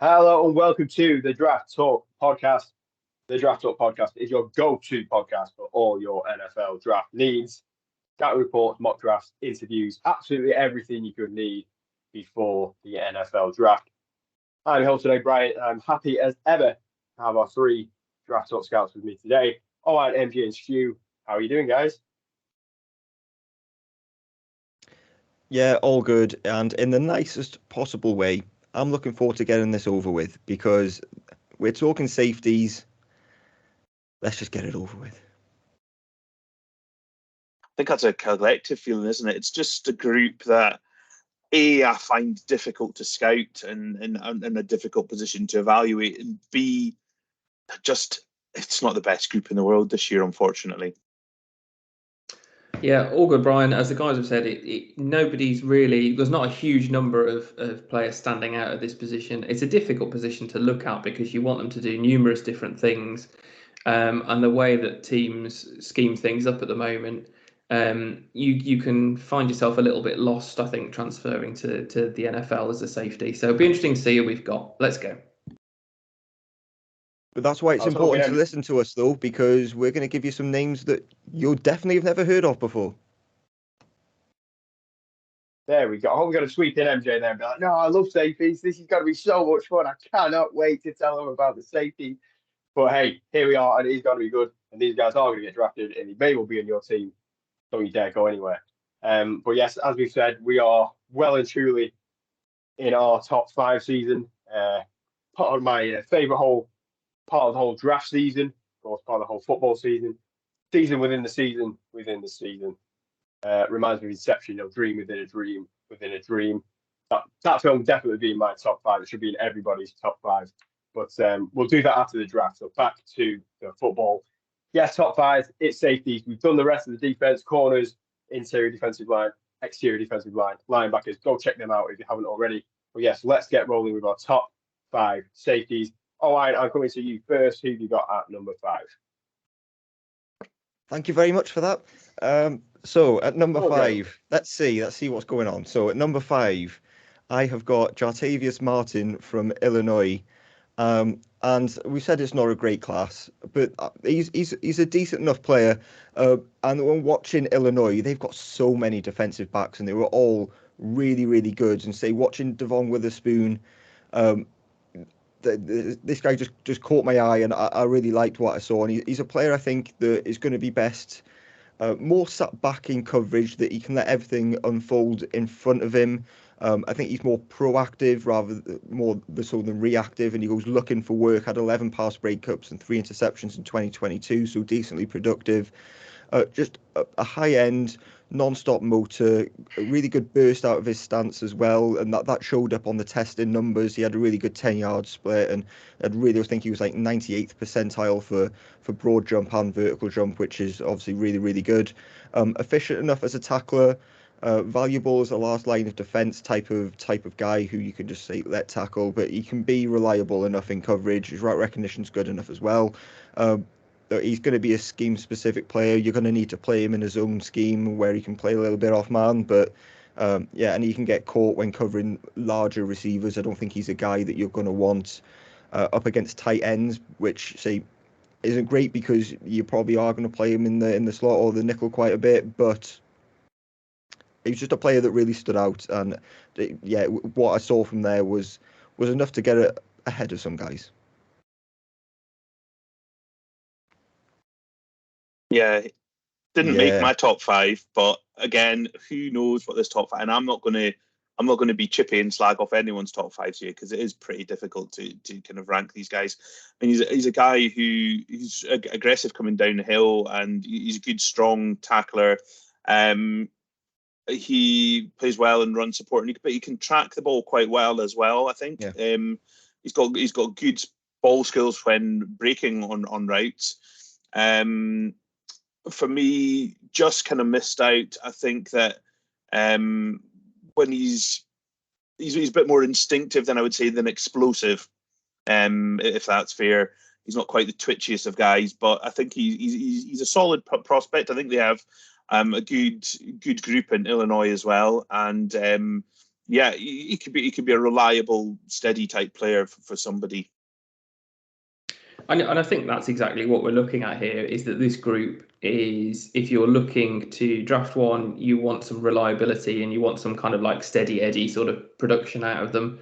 Hello and welcome to the Draft Talk podcast. The Draft Talk podcast is your go-to podcast for all your NFL draft needs. Scouting reports, mock drafts, interviews, absolutely everything you could need before the NFL draft. I'm your host today, Brian, and I'm happy as ever to have our three Draft Talk scouts with me today. All right, MG and Stu, how are you doing, guys? Yeah, all good. And in the nicest possible way, I'm looking forward to getting this over with because we're talking safeties. Let's just get it over with. I think that's a collective feeling, isn't it? It's just a group that I find difficult to scout and in a difficult position to evaluate, and B, just it's not the best group in the world this year, unfortunately. Yeah, all good, Brian. As the guys have said, nobody's really, there's not a huge number of players standing out at this position. It's a difficult position to look at because you want them to do numerous different things. And the way that teams scheme things up at the moment, you can find yourself a little bit lost, I think, transferring to the NFL as a safety. So it'll be interesting to see who we've got. Let's go. But that's why it's important to listen to us, though, because we're going to give you some names that you'll definitely have never heard of before. There we go. Oh, we're going to sweep in MJ there and be like, no, I love safeties. This is going to be so much fun. I cannot wait to tell them about the safety. But hey, here we are, and it is going to be good. And these guys are going to get drafted, and he may well be in your team. Don't you dare go anywhere. But yes, as we've said, we are well and truly in our top five season. Part of my favourite part of the whole draft season, of course, part of the whole football season. Season within the season within the season. Reminds me of Inception, dream within a dream within a dream. That film definitely be in my top five. It should be in everybody's top five. But we'll do that after the draft. So back to the football. Yes, top five. It's safeties. We've done the rest of the defense, corners, interior defensive line, exterior defensive line, linebackers. Go check them out if you haven't already. But yes, let's get rolling with our top five safeties. All right, I'm coming to you first. Who have you got at number five? Thank you very much for that. So at number five, let's see what's going on. So at number five, I have got Jartavius Martin from Illinois. And we said it's not a great class, but he's a decent enough player. And when watching Illinois, they've got so many defensive backs, and they were all really, really good. And say watching Devon Witherspoon, this guy just caught my eye, and I really liked what I saw. And he's a player I think that is going to be best more sat back in coverage, that he can let everything unfold in front of him. I think he's more proactive more than reactive, and he goes looking for work. Had 11 pass breakups and 3 interceptions in 2022, so decently productive. Just a high-end, non-stop motor, a really good burst out of his stance as well, and that showed up on the testing numbers. He had a really good 10-yard split, and I think he was like 98th percentile for broad jump and vertical jump, which is obviously really, really good. Efficient enough as a tackler. Valuable as a last line of defense type of guy who you can just say let tackle, but he can be reliable enough in coverage. His route recognition's good enough as well. He's going to be a scheme specific player. You're going to need to play him in his own scheme where he can play a little bit off man, but and he can get caught when covering larger receivers. I don't think he's a guy that you're going to want up against tight ends, which say isn't great because you probably are going to play him in the slot or the nickel quite a bit, but he's just a player that really stood out, and what I saw from there was enough to get it ahead of some guys. Yeah, didn't make my top five, but again, who knows what this top five? And I'm not going to be chippy and slag off anyone's top fives here because it is pretty difficult to kind of rank these guys. I mean, he's a guy who's aggressive coming down the hill, and he's a good, strong tackler. He plays well in run support, but he can track the ball quite well as well, I think. Yeah. He's got good ball skills when breaking on routes. For me, just kind of missed out. I think that when he's a bit more instinctive than I would say than explosive, if that's fair. He's not quite the twitchiest of guys, but I think he's a solid prospect. I think they have a good group in Illinois as well, and yeah, he could be a reliable, steady type player for somebody. And I think that's exactly what we're looking at here, is that this group is, if you're looking to draft one, you want some reliability and you want some kind of like steady Eddie sort of production out of them.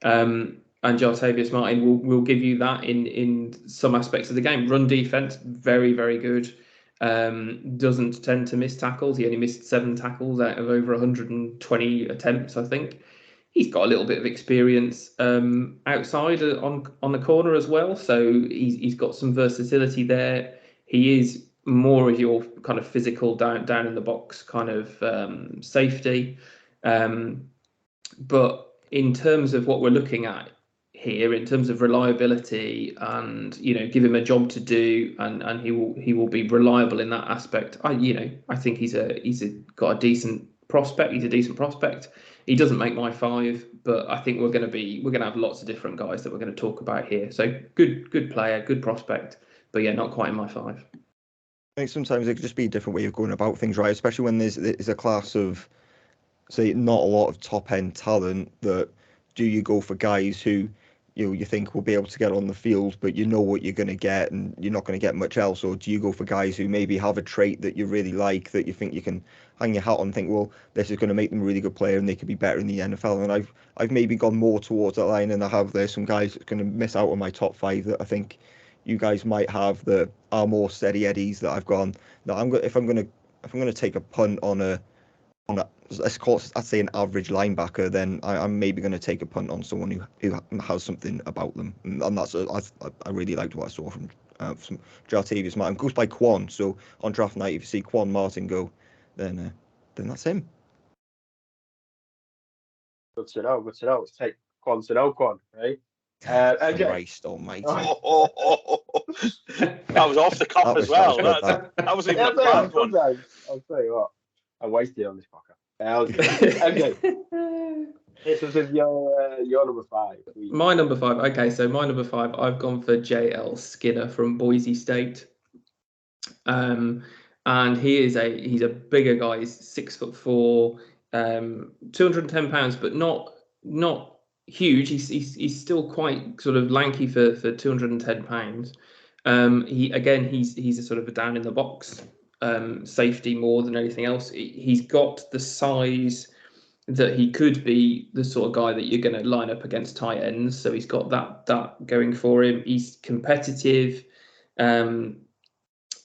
And Jartavius Martin will give you that in some aspects of the game. Run defense, very, very good. Doesn't tend to miss tackles. He only missed 7 tackles out of over 120 attempts, I think. He's got a little bit of experience outside on the corner as well, so he's got some versatility there. He is more of your kind of physical down in the box kind of safety, but in terms of what we're looking at here, in terms of reliability and give him a job to do, and he will be reliable in that aspect. I think he's got a decent prospect. He's a decent prospect. He doesn't make my 5, but I think we're going to have lots of different guys that we're going to talk about here. So good player, good prospect, but yeah, not quite in my 5. I think sometimes it could just be a different way of going about things, right? Especially when there's a class of, say, not a lot of top end talent. That do you go for guys who you think will be able to get on the field, but you know what you're going to get and you're not going to get much else? Or do you go for guys who maybe have a trait that you really like, that you think you can hang your hat on and think, well, this is going to make them a really good player and they could be better in the NFL? And I've maybe gone more towards that line, and I have there's some guys that's going to miss out on my top 5 that I think you guys might have that are more steady Eddies that I've gone. That if I'm going to take a punt on a let's call it, I'd say an average linebacker, then I'm maybe going to take a punt on someone who has something about them, and that's I really liked what I saw from Jartavius Martin. Goes by Quan, so on draft night if you see Quan Martin go, then that's him. Good to know. Let's take Quan to know Quan, right? Christ almighty. That was off the cuff as well. That was even a planned one. I'll tell you what, I wasted on this podcast. Okay. This was your number 5. My number 5. Okay, so my number 5, I've gone for JL Skinner from Boise State. And he's a bigger guy. He's 6'4", 210 pounds, but not huge. He's still quite sort of lanky for 210 pounds. He's a sort of a down in the box safety more than anything else. He's got the size that he could be the sort of guy that you're going to line up against tight ends. So he's got that going for him. He's competitive.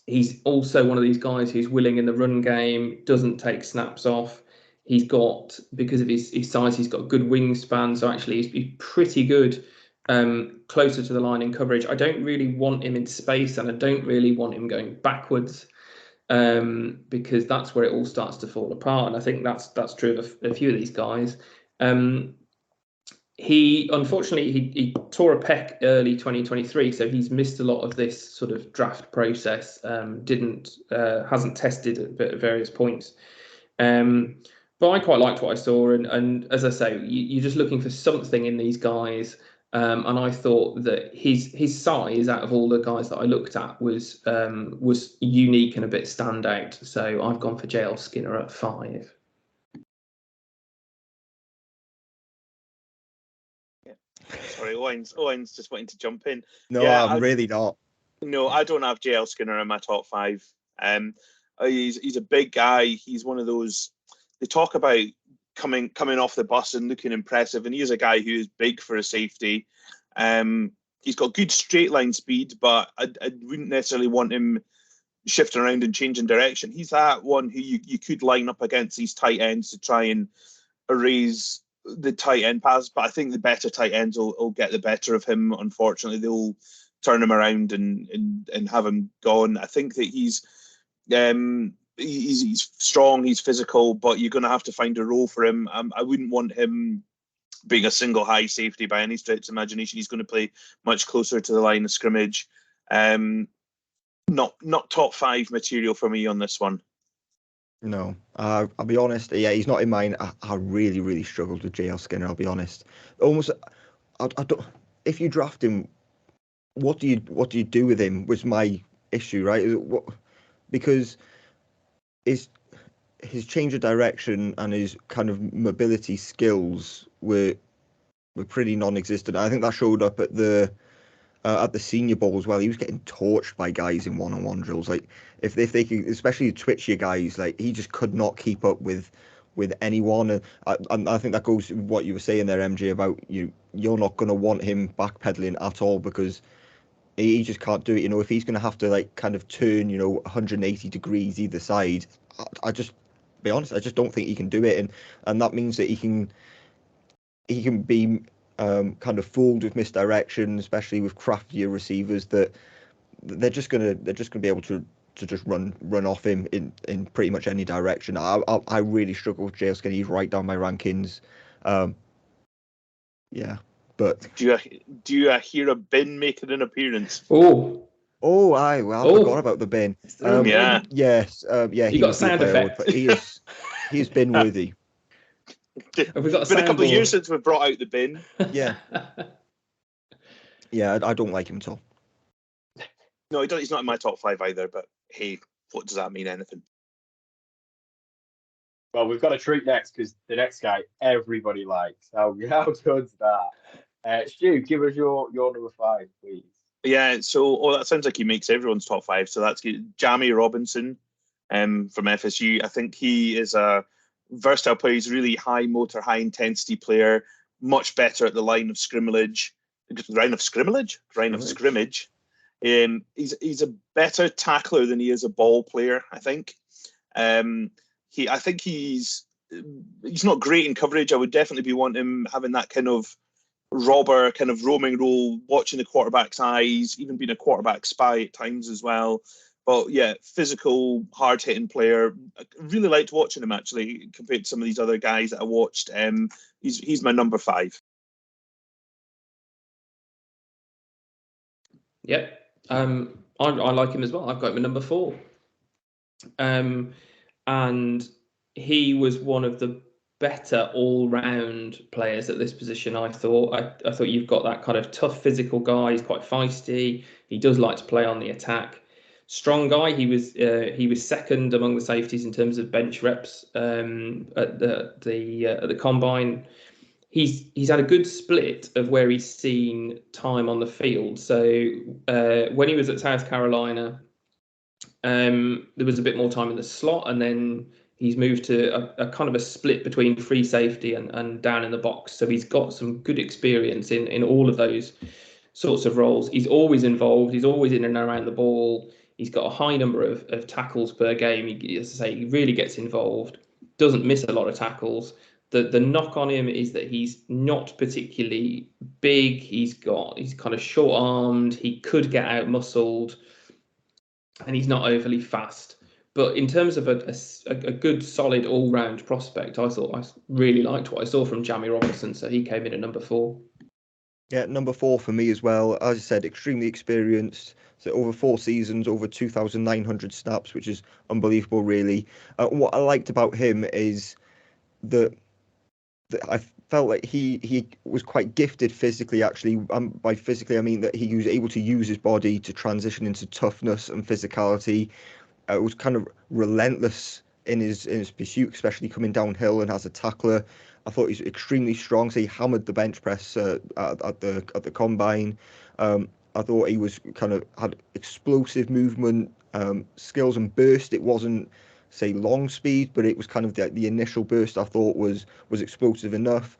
He's also one of these guys who's willing in the run game, doesn't take snaps off. He's got, because of his size, he's got good wingspan. So actually he's pretty good closer to the line in coverage. I don't really want him in space, and I don't really want him going backwards, because that's where it all starts to fall apart. And I think that's true of a few of these guys. He unfortunately he tore a pec early 2023, so he's missed a lot of this sort of draft process. Hasn't tested at various points. But I quite liked what I saw, and as I say, you're just looking for something in these guys. And I thought that his size, out of all the guys that I looked at, was unique and a bit standout. So I've gone for JL Skinner at 5. Sorry, Owen's just wanting to jump in. No, yeah, I'm really not. No, I don't have JL Skinner in my top 5. He's a big guy. He's one of those, they talk about coming off the bus and looking impressive, and he is a guy who is big for a safety. He's got good straight line speed, but I wouldn't necessarily want him shifting around and changing direction. He's that one who you could line up against these tight ends to try and erase the tight end pass, but I think the better tight ends will get the better of him. Unfortunately, they'll turn him around and have him gone. I think that he's strong, he's physical, but you're going to have to find a role for him. I wouldn't want him being a single high safety by any stretch of imagination. He's going to play much closer to the line of scrimmage. Not top 5 material for me on this one. No, I'll be honest. Yeah, he's not in mine. I really, really struggled with JL Skinner. I'll be honest. Almost, I don't. If you draft him, what do you do with him? Was my issue, right? Because his his change of direction and his kind of mobility skills were pretty non-existent. I think that showed up at the Senior Bowl as well. He was getting torched by guys in one-on-one drills. Like if they could, especially twitchier guys, like he just could not keep up with anyone. And I think that goes to what you were saying there, MJ, about you're not going to want him backpedaling at all, because he just can't do it. If he's going to have to like kind of turn 180 degrees either side, I just be honest, I just don't think he can do it. And that means that he can be kind of fooled with misdirection, especially with craftier receivers, that they're just gonna be able to just run off him in pretty much any direction. I really struggle with JL Skinny. He's right down my rankings. Yeah, but do you hear a bin making an appearance? I forgot about the bin. Yeah. Yes. Yeah. You got a sound effect. He is bin worthy. Have we got it's been a couple of years since we brought out the bin. Yeah. Yeah, I don't like him at all. No, he's not in my top 5 either, but hey, what does that mean? Anything? Well, we've got a treat next, because the next guy everybody likes. How good's that? Stu, give us your number 5, please. Yeah, so that sounds like he makes everyone's top 5. So that's Jamie Robinson from FSU. I think he is a versatile player. He's a really high motor, high intensity player, much better at the line of scrimmage. He's a better tackler than he is a ball player, I think. I think he's not great in coverage. I would definitely be wanting him having that kind of robber, kind of roaming role, watching the quarterback's eyes, even being a quarterback spy at times as well. But yeah, physical, hard-hitting player. I really liked watching him, actually, compared to some of these other guys that I watched. He's my number 5. Yep. I like him as well. I've got him at number 4. And he was one of the better all-round players at this position, I thought. I thought you've got that kind of tough physical guy. He's quite feisty. He does like to play on the attack. Strong guy. He was second among the safeties in terms of bench reps at the combine. He's had a good split of where he's seen time on the field. So when he was at South Carolina, there was a bit more time in the slot, and then he's moved to a kind of a split between free safety and down in the box. So he's got some good experience in all of those sorts of roles. He's always involved. He's always in and around the ball. He's got a high number of tackles per game. As I say, he really gets involved. Doesn't miss a lot of tackles. The knock on him is that he's not particularly big. He's kind of short armed. He could get out muscled, and he's not overly fast. But in terms of a good, solid, all-round prospect, I thought I really liked what I saw from Jamie Robinson, so he came in at number 4. Yeah, number 4 for me as well. As I said, extremely experienced. So over 4 seasons, over 2,900 snaps, which is unbelievable, really. What I liked about him is that I felt like he was quite gifted physically, actually. By physically, I mean that he was able to use his body to transition into toughness and physicality. It was kind of relentless in his pursuit, especially coming downhill and as a tackler. I thought he was extremely strong. So he hammered the bench press at the combine. I thought he was had explosive movement, skills and burst. It wasn't, say, long speed, but it was kind of the initial burst I thought was explosive enough.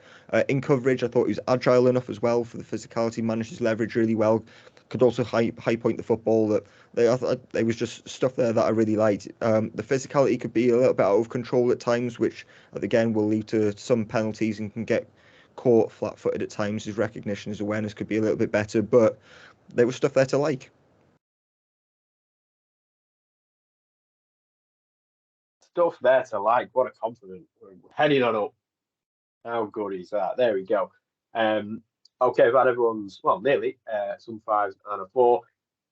In coverage, I thought he was agile enough as well for the physicality, managed his leverage really well, could also high point the football. That I thought there was just stuff there that I really liked. The physicality could be a little bit out of control at times, which again will lead to some penalties and can get caught flat-footed at times. His recognition, his awareness could be a little bit better, but there was stuff there to like. Stuff there to like. What a compliment. Heading on up. How good is that? There we go. Okay, I've had everyone's, well, nearly some 5s and a 4.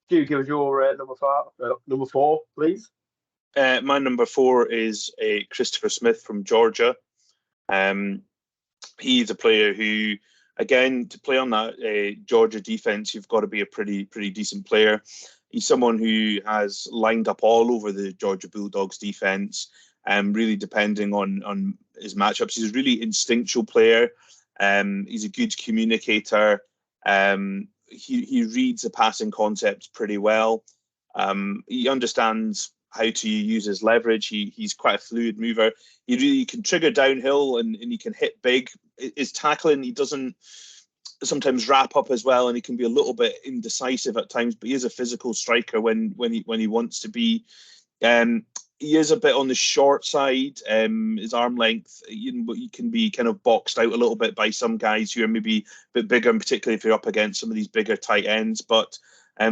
Do you give us your number 4, please? My number 4 is Christopher Smith from Georgia. He's a player who, again, to play on that Georgia defense, you've got to be a pretty decent player. He's someone who has lined up all over the Georgia Bulldogs defense. really depending on his matchups. He's a really instinctual player. He's a good communicator. He reads the passing concept pretty well. He understands how to use his leverage. He's quite a fluid mover. He really can trigger downhill and he can hit big. His tackling, he doesn't sometimes wrap up as well, and he can be a little bit indecisive at times, but he is a physical striker when he wants to be. He is a bit on the short side. His arm length, but he can be kind of boxed out a little bit by some guys who are maybe a bit bigger, and particularly if you're up against some of these bigger tight ends. But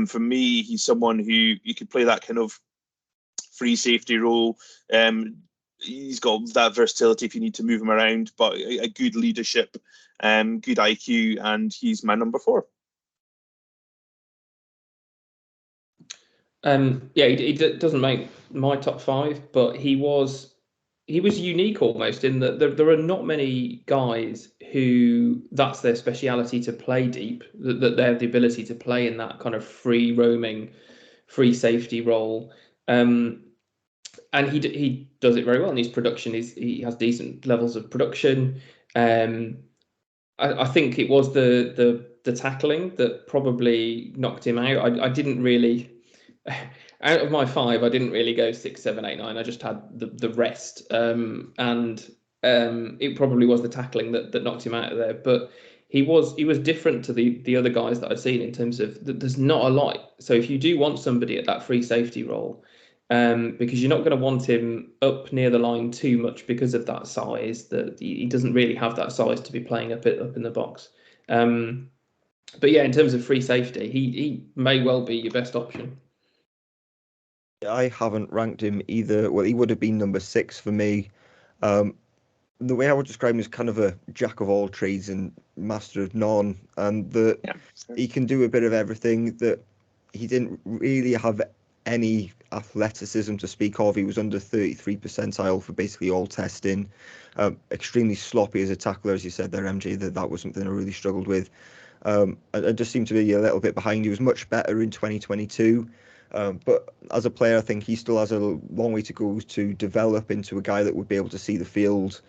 for me, he's someone who you could play that kind of free safety role. He's got that versatility if you need to move him around, but a good leadership, good IQ, and he's my number 4. He doesn't make my top 5, but he was unique almost in that there are not many guys who that's their speciality, to play deep, that they have the ability to play in that kind of free roaming, free safety role. And he does it very well. And his production he has decent levels of production. I think it was the tackling that probably knocked him out. I didn't really. Out of my 5, I didn't really go 6, 7, 8, 9. I just had the rest, and it probably was the tackling that knocked him out of there. But he was different to the other guys that I've seen in terms of there's not a lot. So if you do want somebody at that free safety role, because you're not going to want him up near the line too much because of that size, that he doesn't really have that size to be playing up in the box. But yeah, in terms of free safety, he may well be your best option. I haven't ranked him either. Well, he would have been number 6 for me. The way I would describe him is kind of a jack of all trades and master of none, and he can do a bit of everything. That he didn't really have any athleticism to speak of. He was under 33 percentile for basically all testing. Extremely sloppy as a tackler, as you said there, MJ. That was something I really struggled with. I just seemed to be a little bit behind. He was much better in 2022. But as a player, I think he still has a long way to go to develop into a guy that would be able to see the field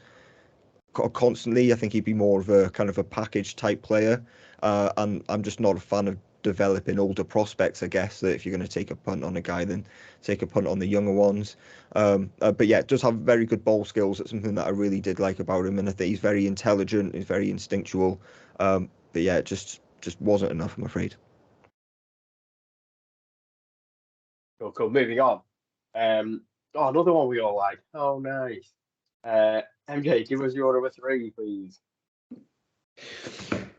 constantly. I think he'd be more of a kind of a package type player. And I'm just not a fan of developing older prospects, I guess, that if you're going to take a punt on a guy, then take a punt on the younger ones. But yeah, does have very good ball skills. That's something that I really did like about him. And I think he's very intelligent. He's very instinctual. But yeah, it just wasn't enough, I'm afraid. Cool. Moving on. Another one we all like. Oh, nice. MJ, give us your number 3, please.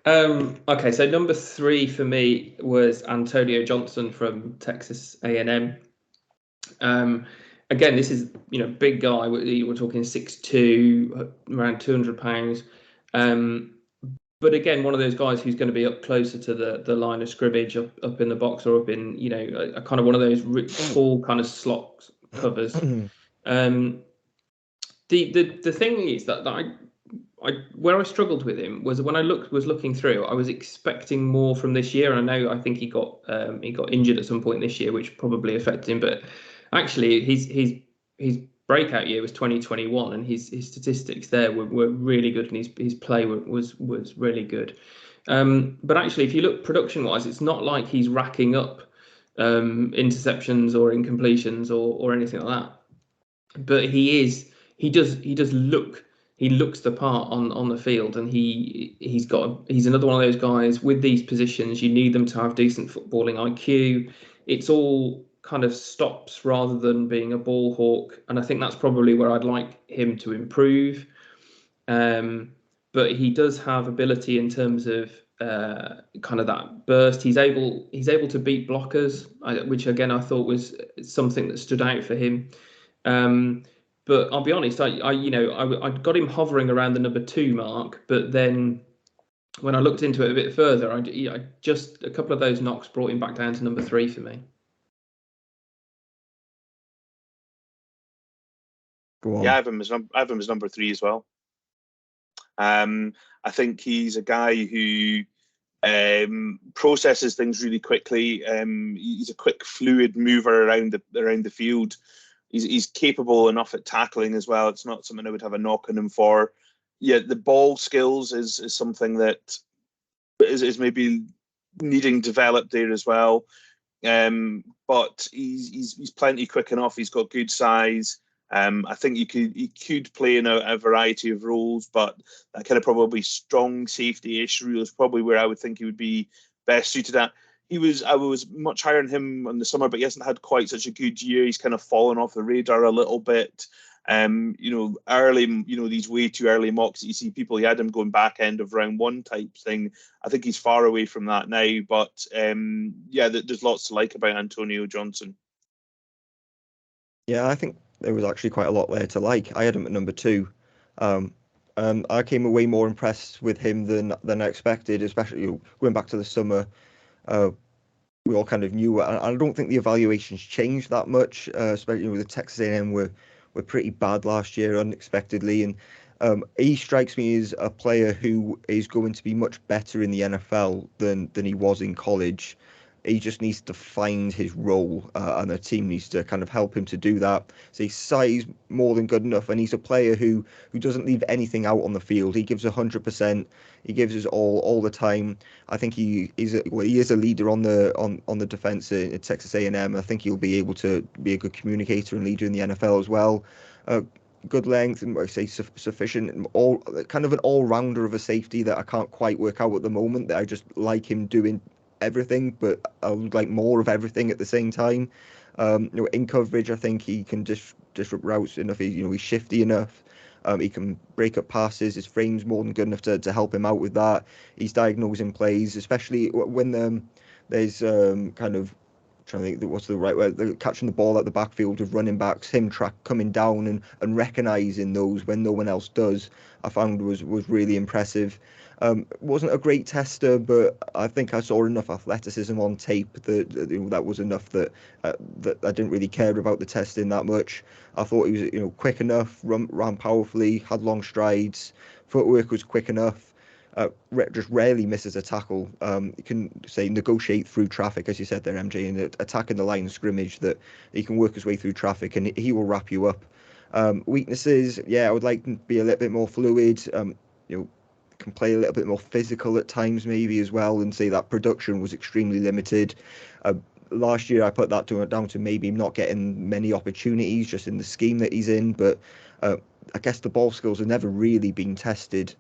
Okay, so number 3 for me was Antonio Johnson from Texas A&M. Again, this is big guy. We're talking 6'2", around 200 pounds. But again, one of those guys who's going to be up closer to the line of scrimmage, up in the box, or up in a kind of one of those tall kind of slot covers. The thing is that where I struggled with him was when I was looking through, I was expecting more from this year. And I think he got injured at some point this year, which probably affected him. But actually, his breakout year was 2021, and his statistics there were really good, and his play was really good. But actually, if you look production wise, it's not like he's racking up interceptions or incompletions or anything like that. But he looks the part on the field, and he's another one of those guys with these positions. You need them to have decent footballing IQ. It's all kind of stops rather than being a ball hawk, and I think that's probably where I'd like him to improve. But he does have ability in terms of kind of that burst. He's able to beat blockers, which again I thought was something that stood out for him. But I'll be honest, I got him hovering around the number 2 mark, but then when I looked into it a bit further, I just a couple of those knocks brought him back down to number 3 for me. Go on. Yeah, I have him as number 3 as well. I think he's a guy who processes things really quickly. He's a quick, fluid mover around the field. He's capable enough at tackling as well. It's not something I would have a knock on him for. Yeah, the ball skills is something that is maybe needing developed there as well. But he's plenty quick enough. He's got good size. I think he could play in a variety of roles, but that kind of probably strong safety-ish role is probably where I would think he would be best suited at. I was much higher on him in the summer, but he hasn't had quite such a good year. He's kind of fallen off the radar a little bit. Early, these way too early mocks that you see people, he had him going back end of round 1 type thing. I think he's far away from that now, but there's lots to like about Antonio Johnson. Yeah, I think there was actually quite a lot there to like. I had him at number 2. I came away more impressed with him than I expected, especially going back to the summer. We all kind of knew, and I don't think the evaluations changed that much, especially with the Texas A&M were pretty bad last year unexpectedly, and he strikes me as a player who is going to be much better in the NFL than he was in college. He just needs to find his role, and the team needs to kind of help him to do that. So his size more than good enough, and he's a player who doesn't leave anything out on the field. He gives 100%. He gives us all the time. I think he is a leader on the defense at Texas A&M. I think he'll be able to be a good communicator and leader in the NFL as well. Good length, and I say sufficient, kind of an all-rounder of a safety that I can't quite work out at the moment. That I just like him doing everything, but I would like more of everything at the same time. In coverage, I think he can disrupt routes enough. He's shifty enough. He can break up passes. His frame's more than good enough to help him out with that. He's diagnosing plays, especially when there's kind of trying to think what's the right way. They're catching the ball at the backfield with running backs, him coming down and recognizing those when no one else does. I found was really impressive. Wasn't a great tester, but I think I saw enough athleticism on tape that was enough that I didn't really care about the testing that much. I thought he was quick enough, ran powerfully, had long strides, footwork was quick enough. Just rarely misses a tackle. You can say negotiate through traffic, as you said there, MJ, and attacking the line of scrimmage, that he can work his way through traffic and he will wrap you up. Weaknesses, I would like to be a little bit more fluid. Can play a little bit more physical at times maybe as well, and say that production was extremely limited. Last year I put that down to maybe not getting many opportunities just in the scheme that he's in, but I guess the ball skills have never really been tested,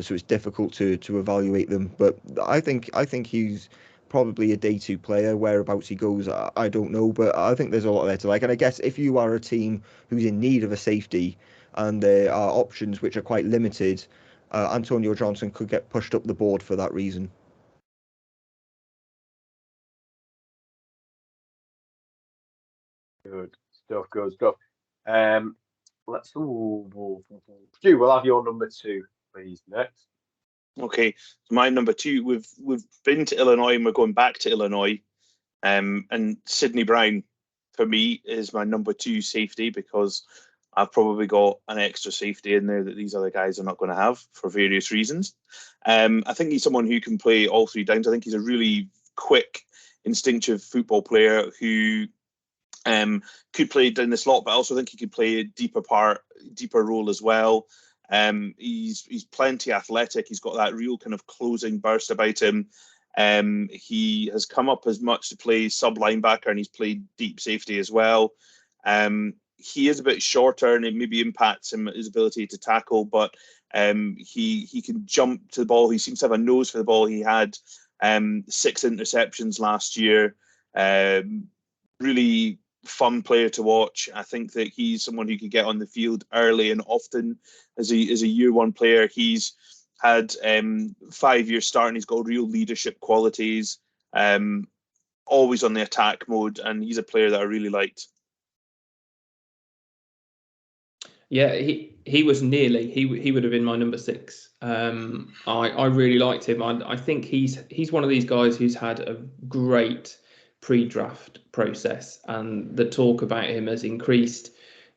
so it's difficult to evaluate them. But I think he's probably a day 2 player. Whereabouts he goes, I don't know, but I think there's a lot there to like. And I guess if you are a team who's in need of a safety and there are options which are quite limited, Antonio Johnson could get pushed up the board for that reason. Good stuff. Stu, we'll have your number 2, please, next. Okay, so my number 2, we've been to Illinois and we're going back to Illinois, and Sidney Brown for me is my number 2 safety, because I've probably got an extra safety in there that these other guys are not going to have for various reasons. I think he's someone who can play all 3 downs. I think he's a really quick, instinctive football player who could play down the slot, but I also think he could play a deeper role as well. He's plenty athletic. He's got that real kind of closing burst about him. He has come up as much to play sub linebacker, and he's played deep safety as well. He is a bit shorter, and it maybe impacts his ability to tackle, but he can jump to the ball. He seems to have a nose for the ball. He had 6 interceptions last year. Really fun player to watch. I think that he's someone who could get on the field early and often as a year 1 player. He's had 5 years starting. He's got real leadership qualities, always on the attack mode, and he's a player that I really liked. Yeah, he was nearly. He would have been my number 6. I really liked him. I think he's one of these guys who's had a great pre-draft process, and the talk about him has increased.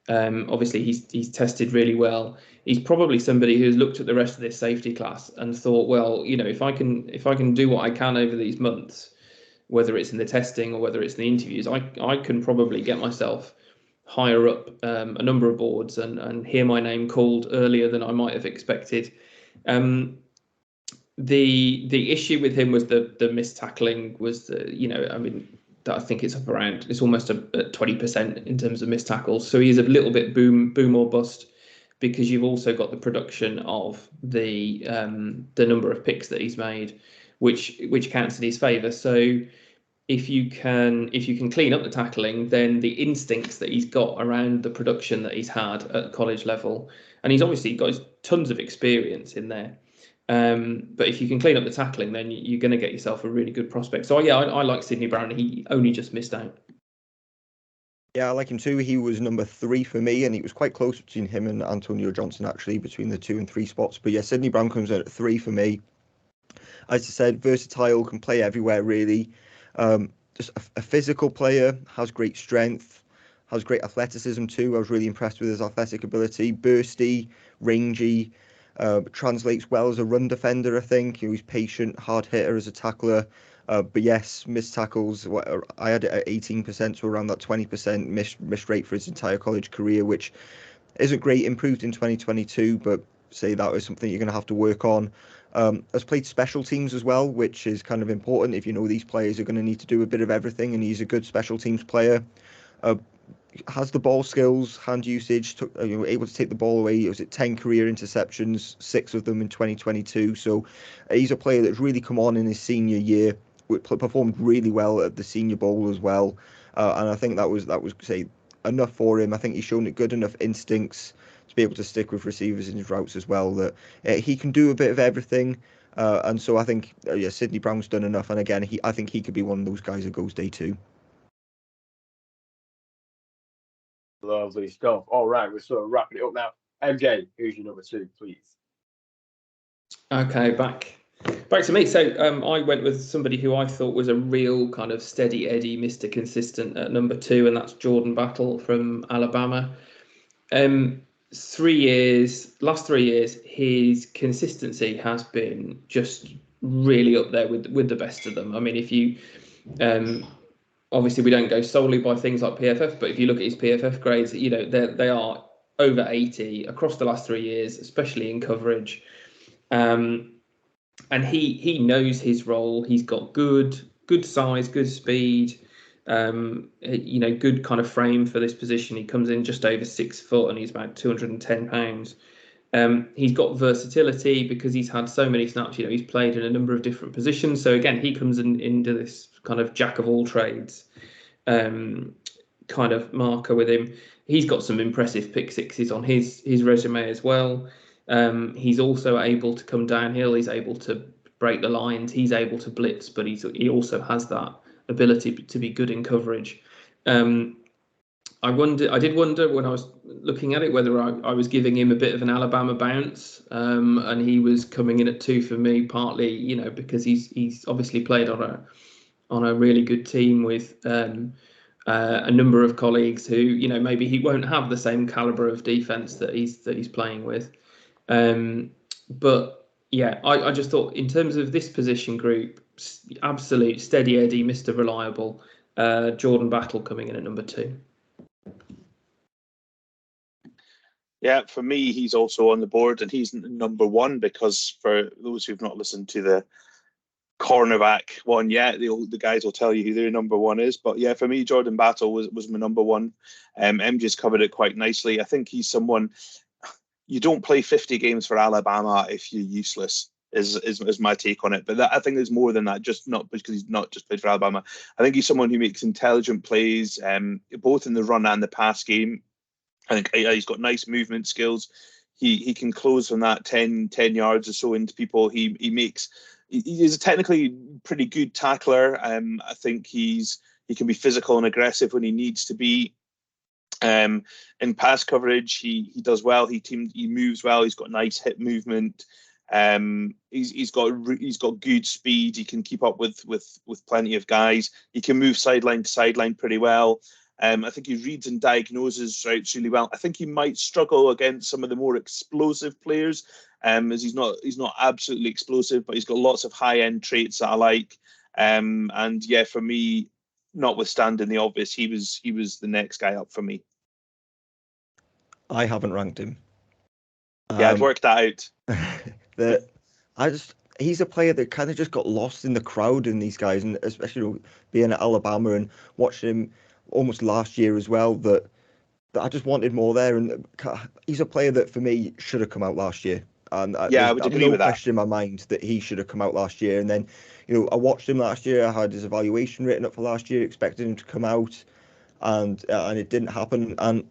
Obviously, he's tested really well. He's probably somebody who's looked at the rest of this safety class and thought, well, if I can do what I can over these months, whether it's in the testing or whether it's in the interviews, I can probably get myself higher up a number of boards and hear my name called earlier than I might have expected. The issue with him was the missed tackling was I think it's up around, it's almost at 20% in terms of missed tackles. So he's a little bit boom or bust, because you've also got the production of the number of picks that he's made, which counts in his favour. So if you can clean up the tackling, then the instincts that he's got around the production that he's had at college level, and he's obviously got tons of experience in there. But if you can clean up the tackling, then you're going to get yourself a really good prospect. So yeah, I like Sydney Brown. He only just missed out. Yeah, I like him too. He was number 3 for me, and it was quite close between him and Antonio Johnson, actually, between the 2 and 3 spots. But yeah, Sydney Brown comes in at 3 for me. As I said, versatile, can play everywhere, really. Just a physical player, has great strength, has great athleticism too. I was really impressed with his athletic ability. Bursty, rangy, translates well as a run defender, I think. He's patient, hard hitter as a tackler. But yes, missed tackles, I had it at 18%, so around that 20% missed rate for his entire college career, which isn't great. Improved in 2022, but say that is something you're going to have to work on. Has played special teams as well, which is kind of important. If you know these players are going to need to do a bit of everything, and he's a good special teams player. Has the ball skills, hand usage, able to take the ball away. Was it 10 career interceptions, 6 of them in 2022? So he's a player that's really come on in his senior year, performed really well at the Senior Bowl as well, and I think that was say enough for him. I think he's shown good enough instincts to be able to stick with receivers in his routes as well, that he can do a bit of everything. And so I think Sydney Brown's done enough. And again, I think he could be one of those guys that goes day 2. Lovely stuff. All right, we're sort of wrapping it up now. MJ, who's your number 2, please? Okay, back to me. So I went with somebody who I thought was a real kind of steady Eddie, Mr. Consistent at number 2, and that's Jordan Battle from Alabama. 3 years, last 3 years, his consistency has been just really up there with the best of them. I mean, if you obviously we don't go solely by things like PFF, but if you look at his PFF grades, they are over 80 across the last 3 years, especially in coverage. And he knows his role. He's got good size, good speed, good kind of frame for this position. He comes in just over 6 foot and he's about 210 pounds. He's got versatility because he's had so many snaps. He's played in a number of different positions. So again, he comes into this kind of jack of all trades kind of marker with him. He's got some impressive pick sixes on his resume as well. He's also able to come downhill. He's able to break the lines. He's able to blitz, but he also has that ability to be good in coverage. I did wonder when I was looking at it whether I was giving him a bit of an Alabama bounce, and he was coming in at 2 for me, partly because he's obviously played on a really good team with a number of colleagues who maybe he won't have the same caliber of defense that he's playing with. But yeah, I just thought in terms of this position group, absolute steady Eddie, Mr. Reliable, Jordan Battle coming in at number 2. Yeah, for me, he's also on the board, and he's number 1 because for those who've not listened to the cornerback one yet, the guys will tell you who their number 1 is. But yeah, for me, Jordan Battle was my number 1. MJ's covered it quite nicely. I think he's someone, you don't play 50 games for Alabama if you're useless, is my take on it. But I think there's more than that, just not because he's not just played for Alabama. I think he's someone who makes intelligent plays, both in the run and the pass game. I think he's got nice movement skills. He can close from that 10 yards or so into people. He is a technically pretty good tackler. I think he can be physical and aggressive when he needs to be. In pass coverage, he does well. He moves well. He's got nice hip movement. He's got good speed. He can keep up with plenty of guys. He can move sideline to sideline pretty well. I think he reads and diagnoses routes really well. I think he might struggle against some of the more explosive players, as he's not absolutely explosive, but he's got lots of high end traits that I like. And yeah, for me, notwithstanding the obvious, he was the next guy up for me. I haven't ranked him. Yeah, I'd worked that out. He's a player that kind of just got lost in the crowd in these guys, and especially being at Alabama and watching him almost last year as well. That I just wanted more there, and he's a player that for me should have come out last year. And I would agree with that. No question in my mind that he should have come out last year. And then, I watched him last year. I had his evaluation written up for last year, expected him to come out, and it didn't happen. And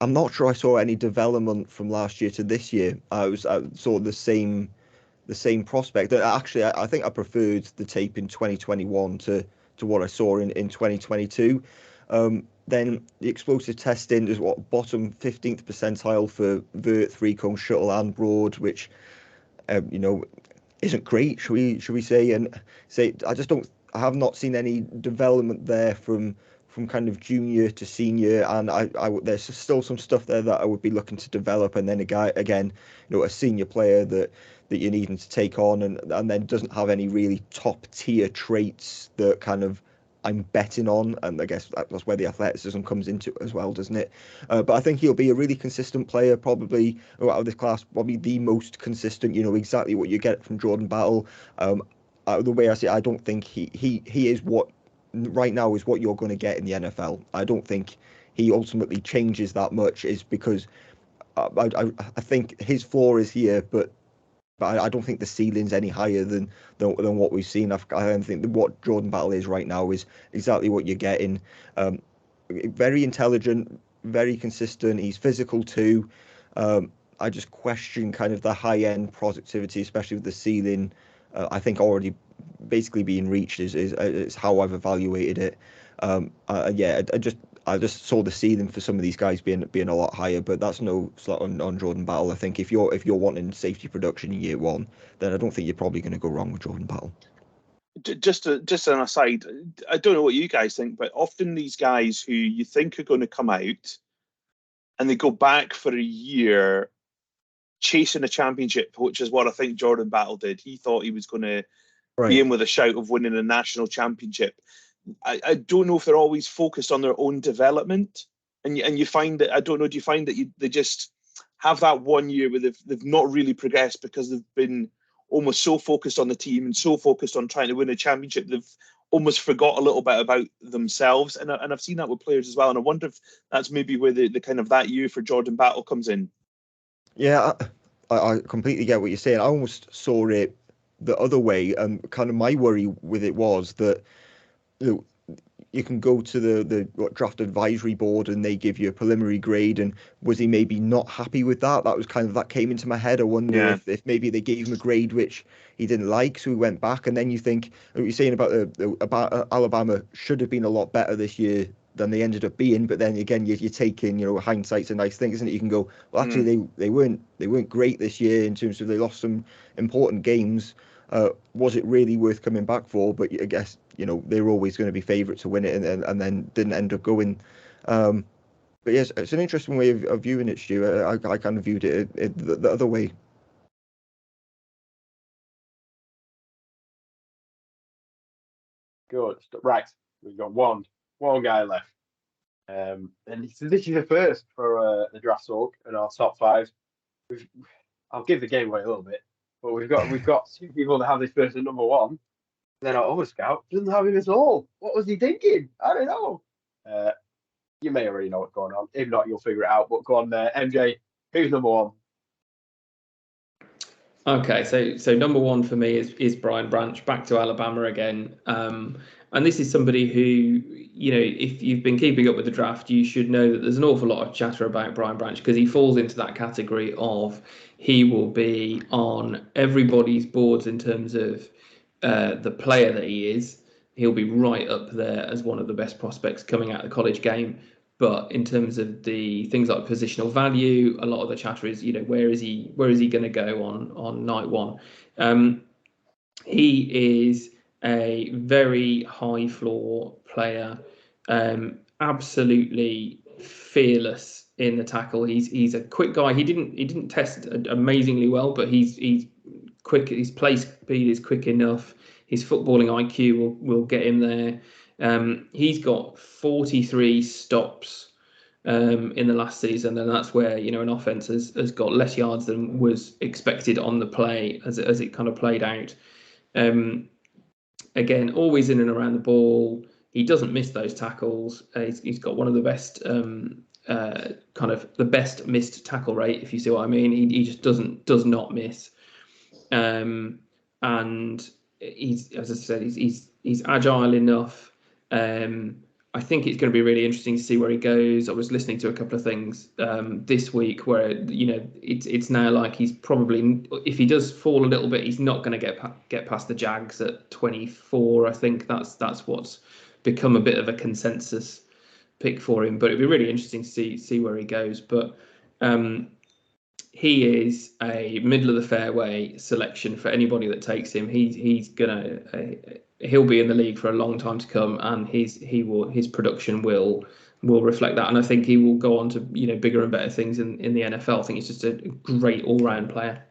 I'm not sure I saw any development from last year to this year. I saw the same prospect. Actually, I think I preferred the tape in 2021 to what I saw in 2022. Then the explosive testing is bottom 15th percentile for vert, three cone, shuttle, and broad, which isn't great. Should we say? And say I have not seen any development there from kind of junior to senior, and there's still some stuff there that I would be looking to develop. And then a senior player that you're needing to take on, and then doesn't have any really top tier traits that kind of I'm betting on, and I guess that's where the athleticism comes into it as well, doesn't it? But I think he'll be a really consistent player, probably out of this class, probably the most consistent. Exactly what you get from Jordan Battle. The way I see it, I don't think he is what right now is what you're going to get in the NFL. I don't think he ultimately changes that much, is because I think his floor is here, but I don't think the ceiling's any higher than what we've seen. I don't think that what Jordan Battle is right now is exactly what you're getting. Very intelligent, very consistent. He's physical too. I just question kind of the high end productivity, especially with the ceiling. I think already basically being reached is how I've evaluated it. I just saw the ceiling for some of these guys being a lot higher, but that's no slot on Jordan Battle. I think if you're wanting safety production in year one, then I don't think you're probably going to go wrong with Jordan Battle. Just an aside, I don't know what you guys think, but often these guys who you think are going to come out and they go back for a year chasing a championship, which is what I think Jordan Battle did. He thought he was going to be in with a shout of winning a national championship. I don't know if they're always focused on their own development, and you find that, I don't know, do you find that they just have that 1 year where they've not really progressed because they've been almost so focused on the team and so focused on trying to win a championship, they've almost forgot a little bit about themselves, and I've seen that with players as well, and I wonder if that's maybe where the kind of that year for Jordan Battle comes in. Yeah, I completely get what you're saying. I almost saw it the other way, and kind of my worry with it was that you can go to the draft advisory board and they give you a preliminary grade, and was he maybe not happy with that? That came into my head. I wonder if maybe they gave him a grade which he didn't like, so he went back. And then you think what you're saying about Alabama should have been a lot better this year than they ended up being, but then again you're taking, hindsight's a nice thing, isn't it? You can go, well, actually they weren't great this year in terms of they lost some important games. Was it really worth coming back for? But I guess they were always going to be favourites to win it, and then didn't end up going. But yes, it's an interesting way of viewing it, Stu. I kind of viewed it the other way. Good. Right, we've got one guy left, and this is the first for the draft talk and our top five. I'll give the game away a little bit, but we've got two people that have this person at number one. Then our other scout doesn't have him at all. What was he thinking? I don't know. You may already know what's going on. If not, you'll figure it out. But go on, MJ. Who's number one? Okay, so number one for me is Brian Branch, back to Alabama again. And this is somebody who, if you've been keeping up with the draft, you should know that there's an awful lot of chatter about Brian Branch, because he falls into that category of he will be on everybody's boards in terms of the player that he is. He'll be right up there as one of the best prospects coming out of the college game. But in terms of the things like positional value, a lot of the chatter is, where is he going to go on night one? He is a very high floor player, absolutely fearless in the tackle. He's a quick guy. He didn't test amazingly well, but he's quick. His play speed is quick enough. His footballing IQ will get him there. He's got 43 stops in the last season, and that's where an offense has got less yards than was expected on the play as it kind of played out. Again, always in and around the ball. He doesn't miss those tackles. He's got one of the best kind of the best missed tackle rate, if you see what I mean. He just does not miss. And he's, as I said, he's agile enough. I think it's going to be really interesting to see where he goes. I was listening to a couple of things this week where it's now like he's probably, if he does fall a little bit, he's not going to get past the Jags at 24. I think that's what's become a bit of a consensus pick for him. But it'd be really interesting to see where he goes. But he is a middle of the fairway selection for anybody that takes him. He'll be in the league for a long time to come, and his production will reflect that. And I think he will go on to bigger and better things in the NFL. I think he's just a great all-round player.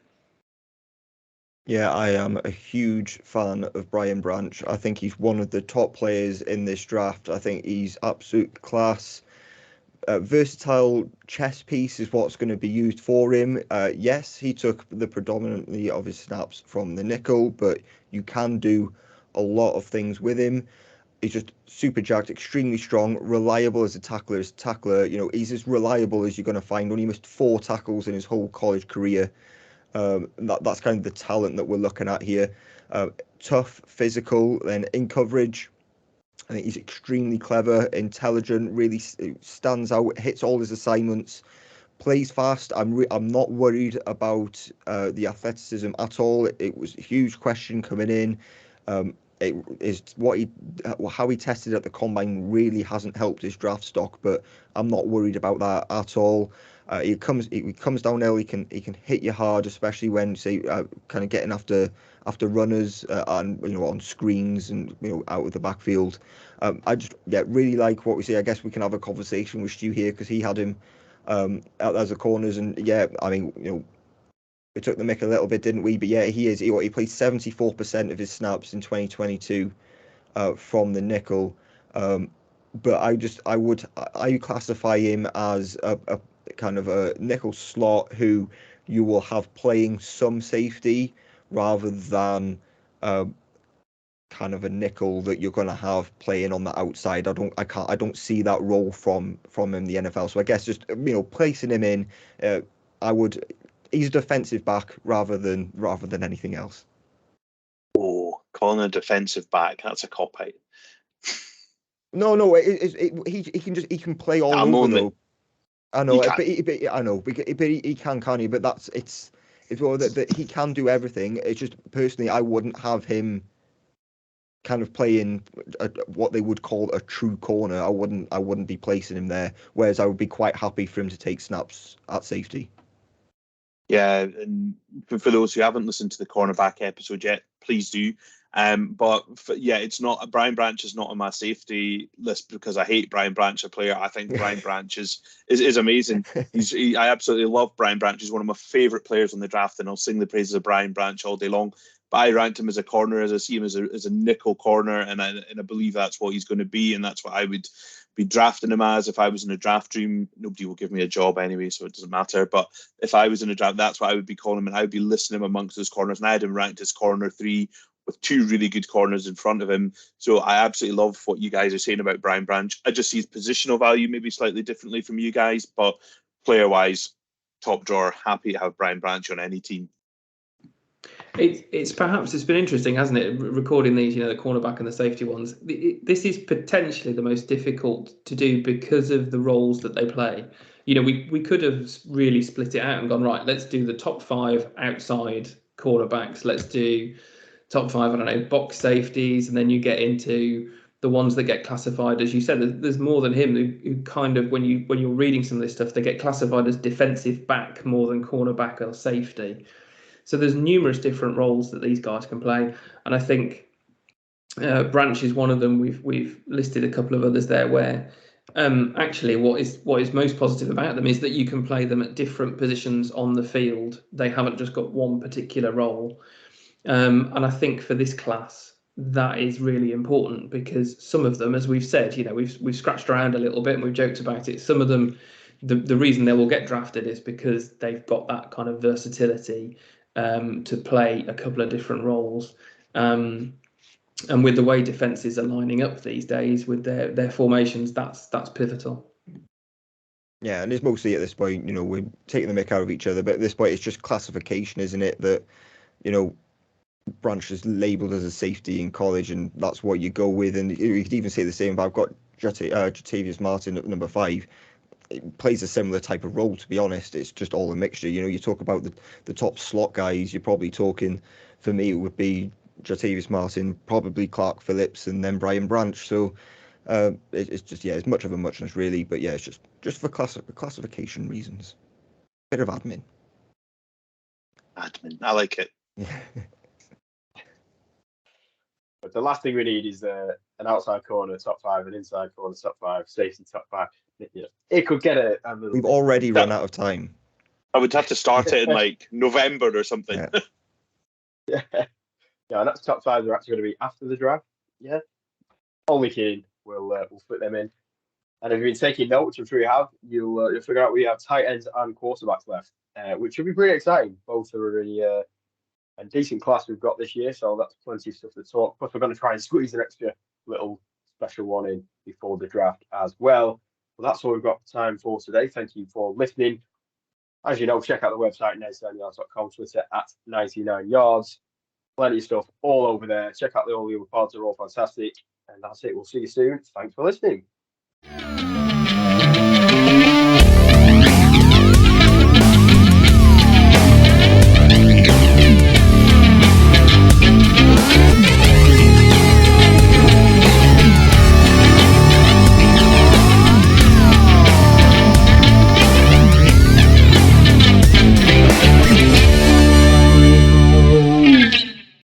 Yeah, I am a huge fan of Brian Branch. I think he's one of the top players in this draft. I think he's absolute class. Versatile chess piece is what's going to be used for him. Yes, he took the predominantly of his snaps from the nickel, but you can do a lot of things with him. He's just super jacked, extremely strong, reliable as a tackler. He's as reliable as you're going to find. Only missed 4 tackles in his whole college career. That's kind of the talent that we're looking at here. Tough, physical, then in coverage. I think he's extremely clever, intelligent, really stands out, hits all his assignments, plays fast. I'm not worried about the athleticism at all. It was a huge question coming in. It is how he tested at the combine really hasn't helped his draft stock, but I'm not worried about that at all. He comes downhill. He can hit you hard, especially when kind of getting after runners and on screens and out of the backfield. I just really like what we see. I guess we can have a conversation with Stu here because he had him out as the corners, and I mean we took the mick a little bit, didn't we? But he played 74% of his snaps in 2022 from the nickel. But I would classify him as a kind of a nickel slot who you will have playing some safety rather than kind of a nickel that you're going to have playing on the outside. I don't see that role from him in the NFL. So I guess just placing him in, he's a defensive back rather than anything else. Oh, calling a defensive back, that's a cop-out. No, he can play all over though. I know, but he can't he? But it's well that he can do everything. It's just personally, I wouldn't have him kind of playing what they would call a true corner. I wouldn't be placing him there. Whereas I would be quite happy for him to take snaps at safety. Yeah, and for those who haven't listened to the cornerback episode yet, please do. It's not. Brian Branch is not on my safety list because I hate Brian Branch, a player. I think Brian Branch is amazing. I absolutely love Brian Branch. He's one of my favourite players on the draft, and I'll sing the praises of Brian Branch all day long. But I ranked him as a corner, as I see him as a nickel corner, and I believe that's what he's going to be, and that's what I would be drafting him as if I was in a draft room. Nobody will give me a job anyway, so it doesn't matter. But if I was in a draft, that's what I would be calling him, and I would be listing him amongst those corners. And I had him ranked as corner 3 with 2 really good corners in front of him. So I absolutely love what you guys are saying about Brian Branch. I just see his positional value maybe slightly differently from you guys, but player-wise, top drawer, happy to have Brian Branch on any team. It's been interesting, hasn't it, recording these, the cornerback and the safety ones. This is potentially the most difficult to do because of the roles that they play. We could have really split it out and gone, right, let's do the top 5 outside cornerbacks. Let's do top 5, box safeties. And then you get into the ones that get classified, as you said, there's more than him who kind of, when you're reading some of this stuff, they get classified as defensive back more than cornerback or safety. So there's numerous different roles that these guys can play, and I think Branch is one of them. We've listed a couple of others there where actually what is most positive about them is that you can play them at different positions on the field. They haven't just got one particular role, and I think for this class, that is really important, because some of them, as we've said, we've scratched around a little bit and we've joked about it. Some of them, the reason they will get drafted is because they've got that kind of versatility to play a couple of different roles. And with the way defenses are lining up these days with their formations, that's pivotal. Yeah, and it's mostly at this point, we're taking the mick out of each other, but at this point, it's just classification, isn't it? That, Branch is labelled as a safety in college, and that's what you go with. And you could even say the same about, I've got Jatavius Martin at number 5. It plays a similar type of role, to be honest. It's just all a mixture. You talk about the top slot guys, you're probably talking, for me, it would be Jatavius Martin, probably Clark Phillips, and then Brian Branch. So it's just, it's much of a muchness, really. But yeah, it's just for classification reasons. Bit of admin. Admin, I like it. But the last thing we need is an outside corner top 5, an inside corner top 5, safety top 5. It could get a little. We've already run out of time. I would have to start it in like November or something. Yeah, and that's top 5 are actually going to be after the draft. Yeah, only kidding. We'll put them in. And if you've been taking notes, I'm sure you have, you'll figure out we have tight ends and quarterbacks left, which should be pretty exciting. Both are a decent class we've got this year, so that's plenty of stuff to talk. Plus, we're going to try and squeeze an extra little special one in before the draft as well. Well, that's all we've got time for today. Thank you for listening. As you know, check out the website, 99yards.com, Twitter at 99yards. Plenty of stuff all over there. Check out all the other pods, they're all fantastic. And that's it. We'll see you soon. Thanks for listening.